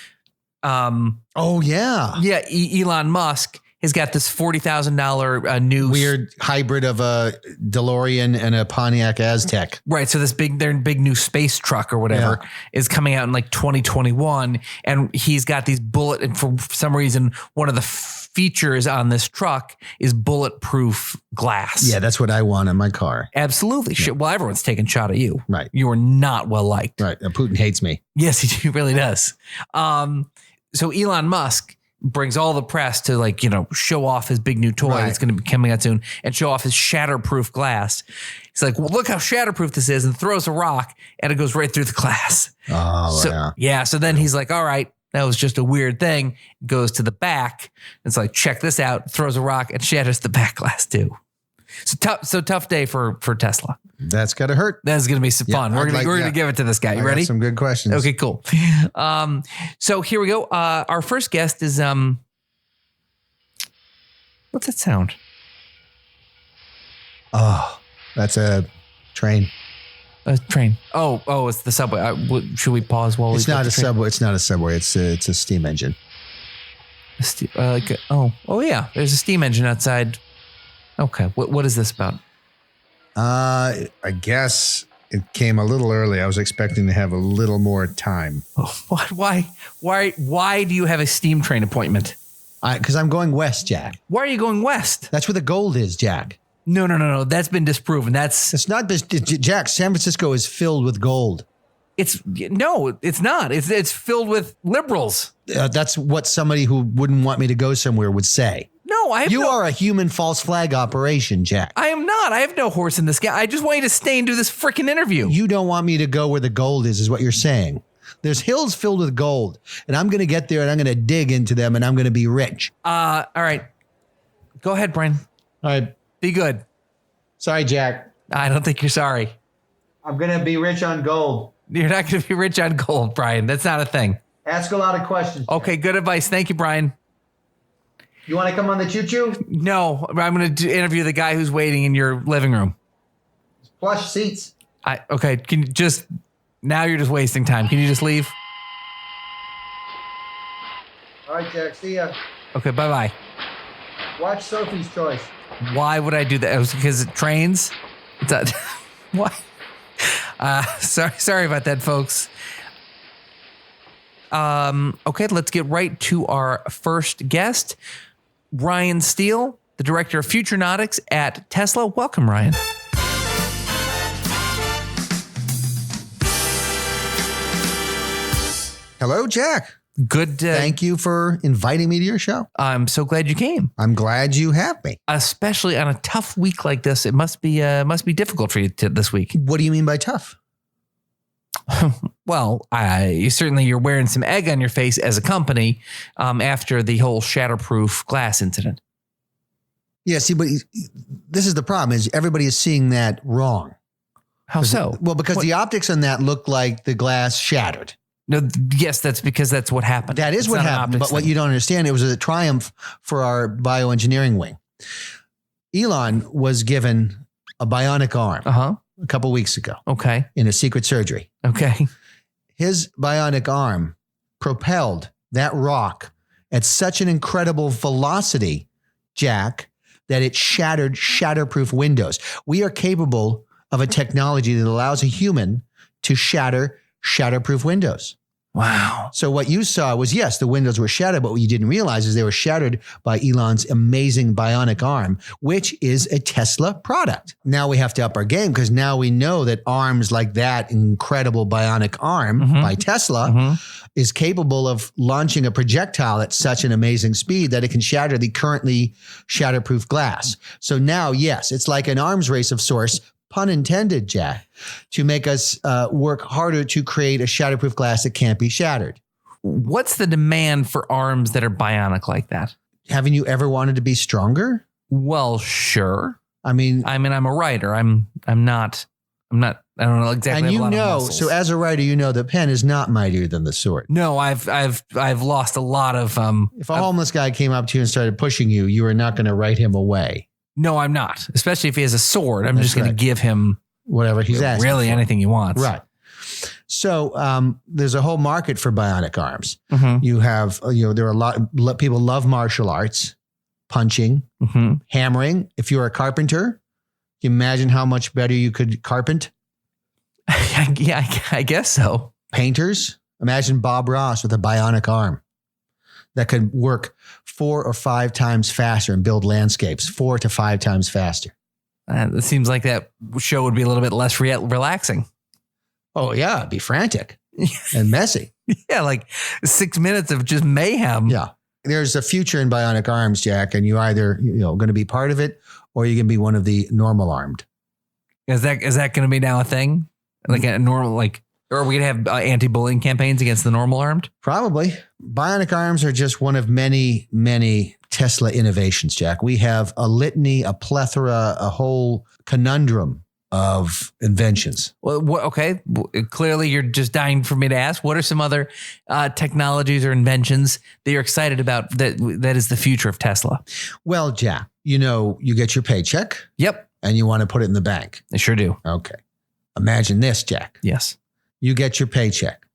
[SPEAKER 1] Oh yeah.
[SPEAKER 3] Yeah. Elon Musk has got this $40,000 new
[SPEAKER 1] weird hybrid of a DeLorean and a Pontiac Aztec.
[SPEAKER 3] Right. So their big new space truck or whatever is coming out in like 2021. And he's got these and for some reason, one of the features on this truck is bulletproof glass.
[SPEAKER 1] Yeah. That's what I want in my car.
[SPEAKER 3] Absolutely. Yeah. Well, everyone's taking a shot at you.
[SPEAKER 1] Right.
[SPEAKER 3] You are not well liked.
[SPEAKER 1] Right. Putin hates me.
[SPEAKER 3] Yes, he really does. So Elon Musk brings all the press to show off his big new toy that's going to be coming out soon and show off his shatterproof glass. He's like, well, look how shatterproof this is, and throws a rock and it goes right through the glass.
[SPEAKER 1] Oh,
[SPEAKER 3] so, yeah. So then he's like, all right, that was just a weird thing. Goes to the back. It's like, check this out, throws a rock and shatters the back glass too. So tough day for Tesla.
[SPEAKER 1] That's gotta hurt.
[SPEAKER 3] That's gonna be some fun. We're gonna give it to this guy. You ready?
[SPEAKER 1] Some good questions.
[SPEAKER 3] Okay, cool. So here we go. Our first guest is what's that sound?
[SPEAKER 1] Oh, that's a train.
[SPEAKER 3] A train. Oh, it's the subway. Should we pause while
[SPEAKER 1] it's not a subway? It's not a subway. It's a steam engine.
[SPEAKER 3] Oh yeah. There's a steam engine outside. Okay. What is this about?
[SPEAKER 1] I guess it came a little early. I was expecting to have a little more time.
[SPEAKER 3] Oh, why do you have a steam train appointment?
[SPEAKER 1] Because I'm going west, Jack.
[SPEAKER 3] Why are you going west?
[SPEAKER 1] That's where the gold is, Jack.
[SPEAKER 3] No. That's been disproven. It's
[SPEAKER 1] not Jack. San Francisco is filled with gold.
[SPEAKER 3] It's not. It's filled with liberals.
[SPEAKER 1] That's what somebody who wouldn't want me to go somewhere would say.
[SPEAKER 3] No,
[SPEAKER 1] You are a human false flag operation, Jack.
[SPEAKER 3] I am not. I have no horse in this game. I just want you to stay and do this freaking interview.
[SPEAKER 1] You don't want me to go where the gold is what you're saying. There's hills filled with gold, and I'm going to get there and I'm going to dig into them and I'm going to be rich.
[SPEAKER 3] All right. Go ahead, Brian.
[SPEAKER 1] All right.
[SPEAKER 3] Be good.
[SPEAKER 1] Sorry, Jack.
[SPEAKER 3] I don't think you're sorry.
[SPEAKER 1] I'm going to be rich on gold.
[SPEAKER 3] You're not going to be rich on gold, Brian. That's not a thing.
[SPEAKER 1] Ask a lot of questions.
[SPEAKER 3] Okay, good advice. Thank you, Brian.
[SPEAKER 1] You want to come on the choo-choo?
[SPEAKER 3] No, I'm going to interview the guy who's waiting in your living room.
[SPEAKER 1] Plush seats.
[SPEAKER 3] Okay, can you now you're just wasting time. Can you just leave?
[SPEAKER 1] All right, Jack, see ya.
[SPEAKER 3] Okay, bye-bye.
[SPEAKER 1] Watch Sophie's Choice.
[SPEAKER 3] Why would I do that? It was because it trains? What? Sorry about that, folks. Okay, let's get right to our first guest. Ryan Steele, the director of Futurenautics at Tesla. Welcome, Ryan.
[SPEAKER 1] Hello, Jack.
[SPEAKER 3] Good.
[SPEAKER 1] Thank you for inviting me to your show.
[SPEAKER 3] I'm so glad you came.
[SPEAKER 1] I'm glad you have me.
[SPEAKER 3] Especially on a tough week like this. It must be difficult for you this week.
[SPEAKER 1] What do you mean by tough?
[SPEAKER 3] Well, you're wearing some egg on your face as a company after the whole shatterproof glass incident.
[SPEAKER 1] Yeah, see, but this is the problem is everybody is seeing that wrong.
[SPEAKER 3] How so?
[SPEAKER 1] Well, because the optics on that look like the glass shattered.
[SPEAKER 3] No, yes, that's because that's what happened.
[SPEAKER 1] That is what happened. But what you don't understand, it was a triumph for our bioengineering wing. Elon was given a bionic arm a couple weeks ago.
[SPEAKER 3] Okay.
[SPEAKER 1] In a secret surgery.
[SPEAKER 3] Okay.
[SPEAKER 1] His bionic arm propelled that rock at such an incredible velocity, Jack, that it shattered shatterproof windows. We are capable of a technology that allows a human to shatter shatterproof windows.
[SPEAKER 3] Wow.
[SPEAKER 1] So what you saw was, yes, the windows were shattered, but what you didn't realize is they were shattered by Elon's amazing bionic arm, which is a Tesla product. Now we have to up our game because now we know that arms like that incredible bionic arm by Tesla is capable of launching a projectile at such an amazing speed that it can shatter the currently shatterproof glass. So now, yes, it's like an arms race of sorts, pun intended, Jack, to make us work harder to create a shatterproof glass that can't be shattered.
[SPEAKER 3] What's the demand for arms that are bionic like that?
[SPEAKER 1] Haven't you ever wanted to be stronger?
[SPEAKER 3] Well, sure.
[SPEAKER 1] I mean,
[SPEAKER 3] I'm a writer. I don't know exactly.
[SPEAKER 1] And
[SPEAKER 3] I have a lot of
[SPEAKER 1] so
[SPEAKER 3] muscles.
[SPEAKER 1] as a writer, you know the pen is not mightier than the sword.
[SPEAKER 3] No, I've lost a lot of.
[SPEAKER 1] If a homeless guy came up to you and started pushing you, you are not going to write him away.
[SPEAKER 3] No, I'm not. Especially if he has a sword, I'm just going to give him
[SPEAKER 1] whatever he's asking.
[SPEAKER 3] Really,
[SPEAKER 1] for.
[SPEAKER 3] anything he wants.
[SPEAKER 1] Right. So there's a whole market for bionic arms.
[SPEAKER 3] Mm-hmm.
[SPEAKER 1] You have, there are a lot people love martial arts, punching, hammering. If you're a carpenter, you imagine how much better you could carpent.
[SPEAKER 3] Yeah, I guess so.
[SPEAKER 1] Painters, imagine Bob Ross with a bionic arm that could work 4 or 5 times faster and build landscapes 4 to 5 times faster.
[SPEAKER 3] It seems like that show would be a little bit less relaxing.
[SPEAKER 1] Oh yeah, it'd be frantic and messy.
[SPEAKER 3] Yeah, like 6 minutes of just mayhem.
[SPEAKER 1] Yeah. There's a future in bionic arms, Jack, and you either, going to be part of it or you can be one of the normal armed.
[SPEAKER 3] Is that going to be now a thing? Like a normal, or are we going to have anti-bullying campaigns against the normal armed?
[SPEAKER 1] Probably. Bionic arms are just one of many, many Tesla innovations, Jack. We have a litany, a plethora, a whole conundrum of inventions.
[SPEAKER 3] Well, okay. Clearly, you're just dying for me to ask. What are some other technologies or inventions that you're excited about that is the future of Tesla?
[SPEAKER 1] Well, Jack, you get your paycheck.
[SPEAKER 3] Yep.
[SPEAKER 1] And you want to put it in the bank.
[SPEAKER 3] I sure do.
[SPEAKER 1] Okay. Imagine this, Jack.
[SPEAKER 3] Yes.
[SPEAKER 1] You get your paycheck.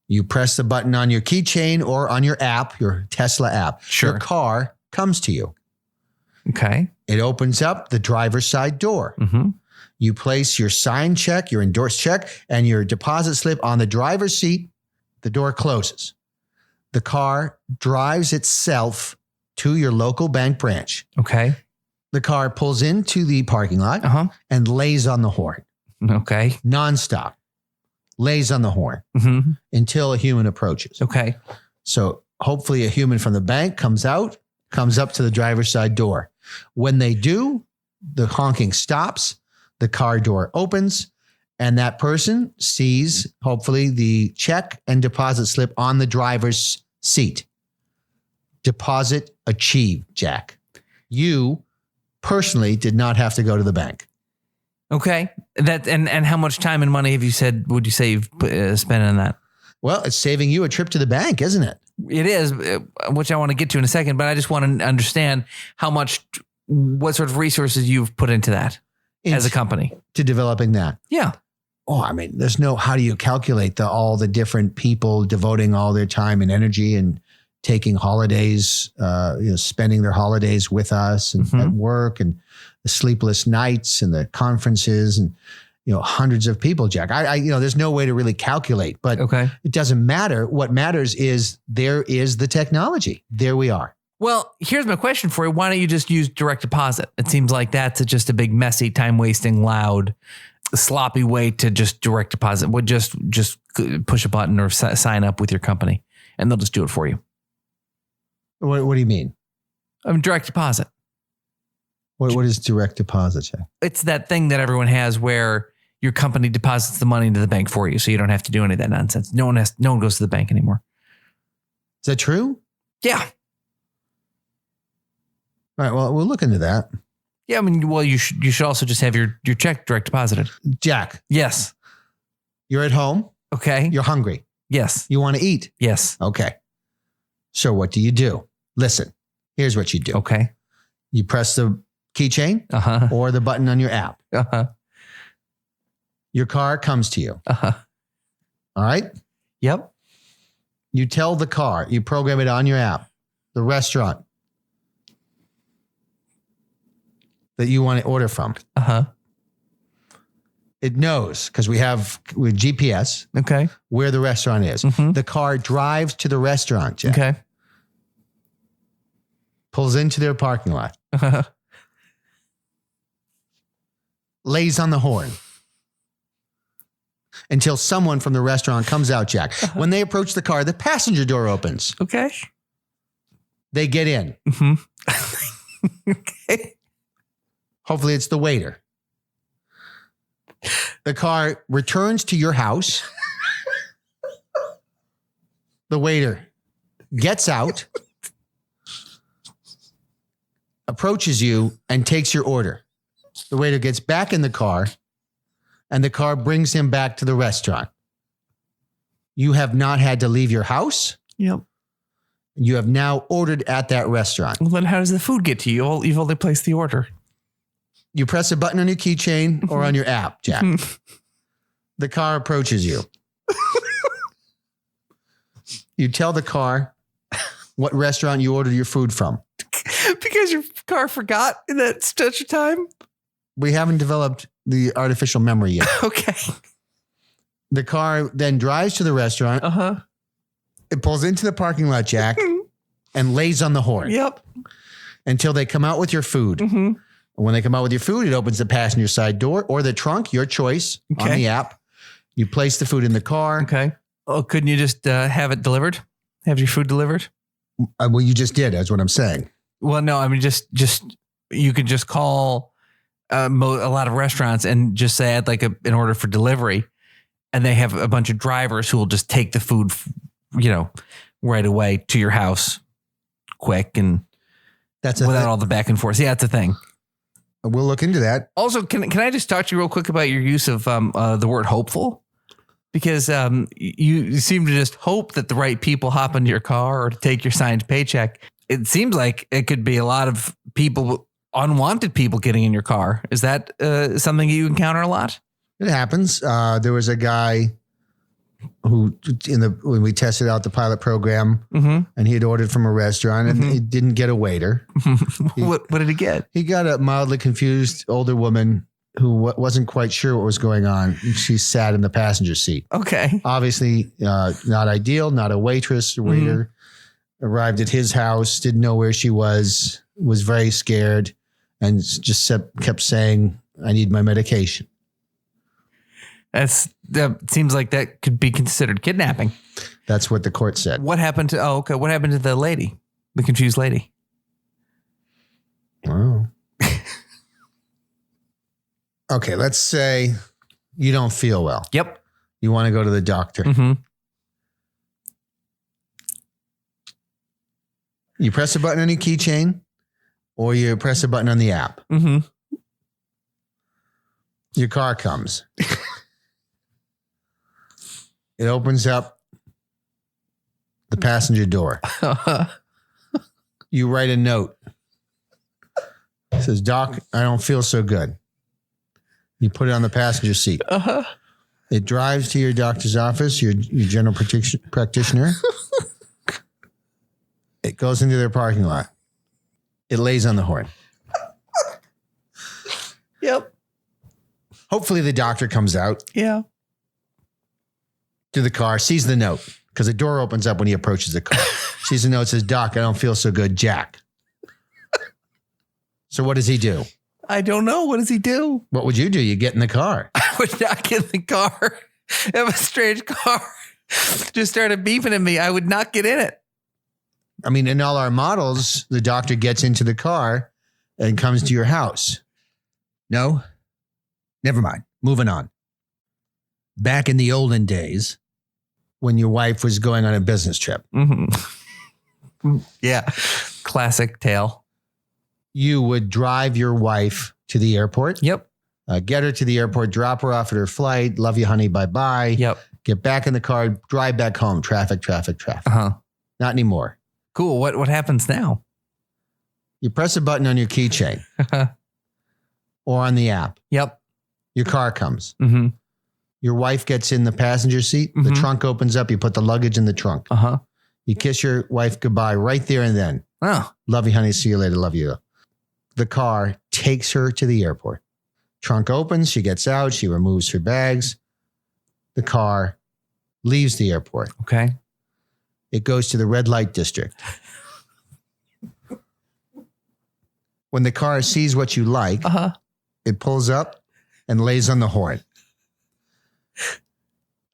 [SPEAKER 1] You press the button on your keychain or on your app, your Tesla app.
[SPEAKER 3] Sure.
[SPEAKER 1] Your car comes to you.
[SPEAKER 3] Okay.
[SPEAKER 1] It opens up the driver's side door.
[SPEAKER 3] Mm-hmm.
[SPEAKER 1] You place your signed check, your endorsed check, and your deposit slip on the driver's seat. The door closes. The car drives itself to your local bank branch.
[SPEAKER 3] Okay.
[SPEAKER 1] The car pulls into the parking lot and lays on the horn.
[SPEAKER 3] Okay.
[SPEAKER 1] Nonstop. Lays on the horn until a human approaches.
[SPEAKER 3] Okay.
[SPEAKER 1] So hopefully a human from the bank comes up to the driver's side door. When they do, the honking stops, the car door opens, and that person sees, hopefully, the check and deposit slip on the driver's seat. Deposit achieved, Jack. You personally did not have to go to the bank.
[SPEAKER 3] Okay. And how much time and money would you say you've spent on that?
[SPEAKER 1] Well, it's saving you a trip to the bank, isn't it?
[SPEAKER 3] It is, which I want to get to in a second, but I just want to understand what sort of resources you've put into that as a company.
[SPEAKER 1] To developing that.
[SPEAKER 3] Yeah.
[SPEAKER 1] Oh, I mean, how do you calculate all the different people devoting all their time and energy and taking holidays, spending their holidays with us and at work, and the sleepless nights and the conferences and, hundreds of people, Jack. There's no way to really calculate, but It doesn't matter. What matters is there is the technology. There we are.
[SPEAKER 3] Well, here's my question for you. Why don't you just use direct deposit? It seems like that's just a big, messy, time-wasting, loud, sloppy way to just direct deposit. Would just push a button or sign up with your company, and they'll just do it for you.
[SPEAKER 1] What do you mean?
[SPEAKER 3] I mean, direct deposit.
[SPEAKER 1] What is direct deposit, Jack?
[SPEAKER 3] It's that thing that everyone has where your company deposits the money into the bank for you, so you don't have to do any of that nonsense. No one goes to the bank anymore.
[SPEAKER 1] Is that true?
[SPEAKER 3] Yeah.
[SPEAKER 1] All right. Well, we'll look into that.
[SPEAKER 3] Yeah. I mean, well, you should also just have your check direct deposited.
[SPEAKER 1] Jack.
[SPEAKER 3] Yes.
[SPEAKER 1] You're at home.
[SPEAKER 3] Okay.
[SPEAKER 1] You're hungry.
[SPEAKER 3] Yes.
[SPEAKER 1] You want to eat.
[SPEAKER 3] Yes.
[SPEAKER 1] Okay. So what do you do? Listen, here's what you do.
[SPEAKER 3] Okay.
[SPEAKER 1] You press the keychain or the button on your app. Your car comes to you. All right.
[SPEAKER 3] Yep.
[SPEAKER 1] You tell the car, you program it on your app, the restaurant that you want to order from. It knows because we have with GPS
[SPEAKER 3] Okay.
[SPEAKER 1] where the restaurant is.
[SPEAKER 3] Mhm.
[SPEAKER 1] The car drives to the restaurant, Jack.
[SPEAKER 3] Okay.
[SPEAKER 1] Pulls into their parking lot. Lays on the horn. Until someone from the restaurant comes out, Jack. When they approach the car, the passenger door opens.
[SPEAKER 3] Okay.
[SPEAKER 1] They get in.
[SPEAKER 3] Okay.
[SPEAKER 1] Hopefully it's the waiter. The car returns to your house. The waiter gets out, approaches you, and takes your order. The waiter gets back in the car, and the car brings him back to the restaurant. You have not had to leave your house.
[SPEAKER 3] Yep.
[SPEAKER 1] You have now ordered at that restaurant.
[SPEAKER 3] Well, then how does the food get to you? You've only placed the order.
[SPEAKER 1] You press a button on your keychain or on your app, Jack. The car approaches you. You tell the car what restaurant you ordered your food from.
[SPEAKER 3] Because your car forgot in that stretch of time?
[SPEAKER 1] We haven't developed the artificial memory yet.
[SPEAKER 3] Okay.
[SPEAKER 1] The car then drives to the restaurant.
[SPEAKER 3] Uh-huh.
[SPEAKER 1] It pulls into the parking lot, Jack, and lays on the horn.
[SPEAKER 3] Yep.
[SPEAKER 1] Until they come out with your food.
[SPEAKER 3] Mm-hmm.
[SPEAKER 1] When they come out with your food, it opens the passenger side door or the trunk, your choice, on the app. You place the food in the car.
[SPEAKER 3] Okay. Oh, couldn't you just have it delivered? Have your food delivered?
[SPEAKER 1] Well, you just did. That's what I'm saying.
[SPEAKER 3] Well, no, I mean, just you could just call a lot of restaurants and just say I'd like an order for delivery. And they have a bunch of drivers who will just take the food, right away to your house quick and
[SPEAKER 1] that's
[SPEAKER 3] without all the back and forth. Yeah, that's a thing.
[SPEAKER 1] We'll look into that.
[SPEAKER 3] Also, can I just talk to you real quick about your use of the word hopeful? Because you seem to just hope that the right people hop into your car or to take your signed paycheck. It seems like it could be a lot of people, unwanted people getting in your car. Is that something you encounter a lot?
[SPEAKER 1] It happens. There was a guy who when we tested out the pilot program and he had ordered from a restaurant and he didn't get a waiter.
[SPEAKER 3] What did he get?
[SPEAKER 1] He got a mildly confused older woman who wasn't quite sure what was going on. She sat in the passenger seat.
[SPEAKER 3] Okay.
[SPEAKER 1] Obviously not ideal, not a waitress or waiter. Arrived at his house, didn't know where she was very scared and just kept saying, I need my medication.
[SPEAKER 3] That seems like that could be considered kidnapping.
[SPEAKER 1] That's what the court said.
[SPEAKER 3] What happened to? Oh, okay. What happened to the lady, the confused lady?
[SPEAKER 1] Oh. Okay, let's say you don't feel well.
[SPEAKER 3] Yep.
[SPEAKER 1] You want to go to the doctor. You press a button on your keychain, or you press a button on the app. Your car comes. It opens up the passenger door. You write a note. It says, Doc, I don't feel so good. You put it on the passenger seat. It drives to your doctor's office, your general practitioner. It goes into their parking lot. It lays on the horn.
[SPEAKER 3] Yep.
[SPEAKER 1] Hopefully the doctor comes out.
[SPEAKER 3] Yeah.
[SPEAKER 1] To the car, sees the note because the door opens up when he approaches the car. Sees the note, says, Doc, I don't feel so good, Jack. So what does he do?
[SPEAKER 3] I don't know. What does he do?
[SPEAKER 1] What would you do? You get in the car.
[SPEAKER 3] I would not get in the car. If a strange car just started beeping at me, I would not get in it.
[SPEAKER 1] I mean, in all our models, the doctor gets into the car and comes to your house. No, never mind. Moving on. Back in the olden days, when your wife was going on a business trip.
[SPEAKER 3] Yeah. Classic tale.
[SPEAKER 1] You would drive your wife to the airport.
[SPEAKER 3] Yep.
[SPEAKER 1] Get her to the airport, drop her off at her flight. Love you, honey. Bye-bye.
[SPEAKER 3] Yep.
[SPEAKER 1] Get back in the car, drive back home. Traffic.
[SPEAKER 3] Uh-huh.
[SPEAKER 1] Not anymore.
[SPEAKER 3] Cool. What happens now?
[SPEAKER 1] You press a button on your keychain or on the app.
[SPEAKER 3] Yep.
[SPEAKER 1] Your car comes.
[SPEAKER 3] Mm-hmm.
[SPEAKER 1] Your wife gets in the passenger seat. The trunk opens up. You put the luggage in the trunk.
[SPEAKER 3] Uh-huh.
[SPEAKER 1] You kiss your wife goodbye right there and then.
[SPEAKER 3] Oh.
[SPEAKER 1] Love you, honey. See you later. Love you. The car takes her to the airport. Trunk opens. She gets out. She removes her bags. The car leaves the airport.
[SPEAKER 3] Okay.
[SPEAKER 1] It goes to the red light district. When the car sees what you like, it pulls up and lays on the horn.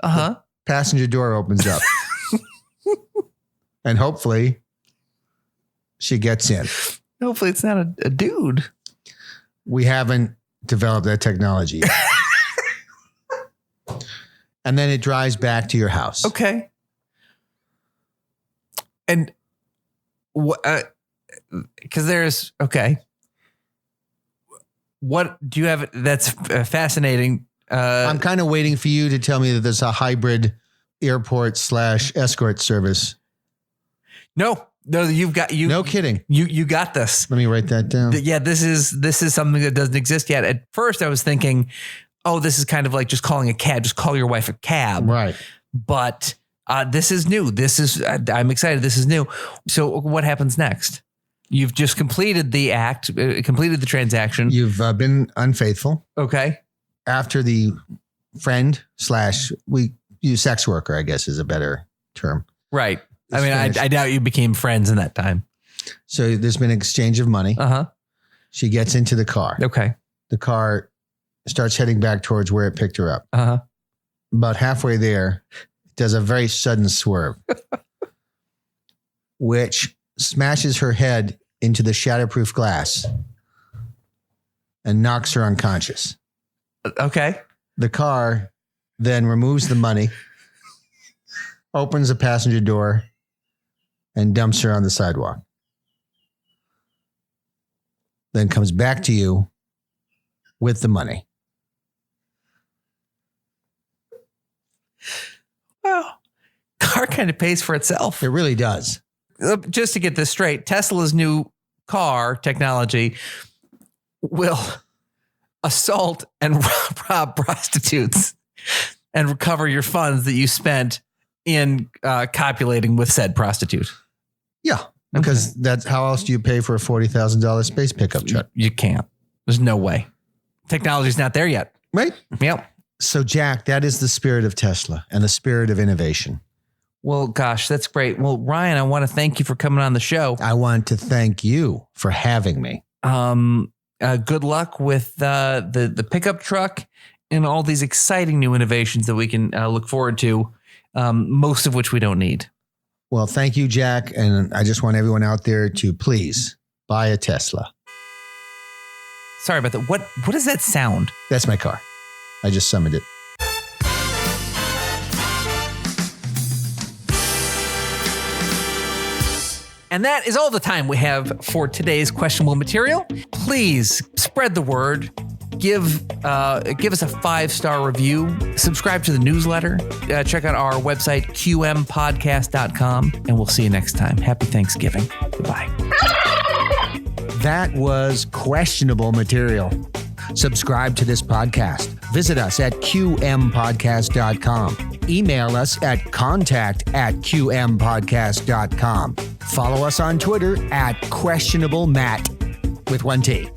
[SPEAKER 1] The passenger door opens up. And hopefully she gets in.
[SPEAKER 3] Hopefully it's not a dude.
[SPEAKER 1] We haven't developed that technology yet. And then it drives back to your house.
[SPEAKER 3] Okay. And what, because there's, okay. What do you have? That's fascinating.
[SPEAKER 1] I'm kind of waiting for you to tell me that there's a hybrid airport / escort service.
[SPEAKER 3] No, you've got you.
[SPEAKER 1] No kidding.
[SPEAKER 3] You got this.
[SPEAKER 1] Let me write that down.
[SPEAKER 3] Yeah, this is something that doesn't exist yet. At first, I was thinking, oh, this is kind of like just calling a cab. Just call your wife a cab.
[SPEAKER 1] Right.
[SPEAKER 3] But this is new. I'm excited. This is new. So what happens next? You've just completed the act, completed the transaction.
[SPEAKER 1] You've been unfaithful.
[SPEAKER 3] Okay.
[SPEAKER 1] After the friend / we use sex worker, I guess is a better term.
[SPEAKER 3] Right. I mean, I doubt you became friends in that time.
[SPEAKER 1] So there's been an exchange of money. She gets into the car.
[SPEAKER 3] Okay.
[SPEAKER 1] The car starts heading back towards where it picked her up. About halfway there, it does a very sudden swerve, which smashes her head into the shatterproof glass and knocks her unconscious.
[SPEAKER 3] Okay.
[SPEAKER 1] The car then removes the money, opens the passenger door, and dumps her on the sidewalk. Then comes back to you with the money.
[SPEAKER 3] Well, car kind of pays for itself.
[SPEAKER 1] It really does.
[SPEAKER 3] Just to get this straight, Tesla's new car technology will assault and rob prostitutes and recover your funds that you spent in copulating with said prostitute.
[SPEAKER 1] Yeah, because that's how else do you pay for a $40,000 space pickup truck?
[SPEAKER 3] You can't. There's no way. Technology's not there yet.
[SPEAKER 1] Right?
[SPEAKER 3] Yep.
[SPEAKER 1] So, Jack, that is the spirit of Tesla and the spirit of innovation.
[SPEAKER 3] Well, gosh, that's great. Well, Ryan, I want to thank you for coming on the show.
[SPEAKER 1] I want to thank you for having me.
[SPEAKER 3] Good luck with the pickup truck and all these exciting new innovations that we can look forward to, most of which we don't need.
[SPEAKER 1] Well, thank you, Jack. And I just want everyone out there to please buy a Tesla.
[SPEAKER 3] Sorry about that. What does that sound?
[SPEAKER 1] That's my car. I just summoned it.
[SPEAKER 3] And that is all the time we have for today's questionable material. Please spread the word. Give us a 5-star review. Subscribe to the newsletter. Check out our website, qmpodcast.com. And we'll see you next time. Happy Thanksgiving. Goodbye.
[SPEAKER 1] That was questionable material. Subscribe to this podcast. Visit us at qmpodcast.com. Email us at contact@qmpodcast.com. Follow us on Twitter @questionablematt with 1 T.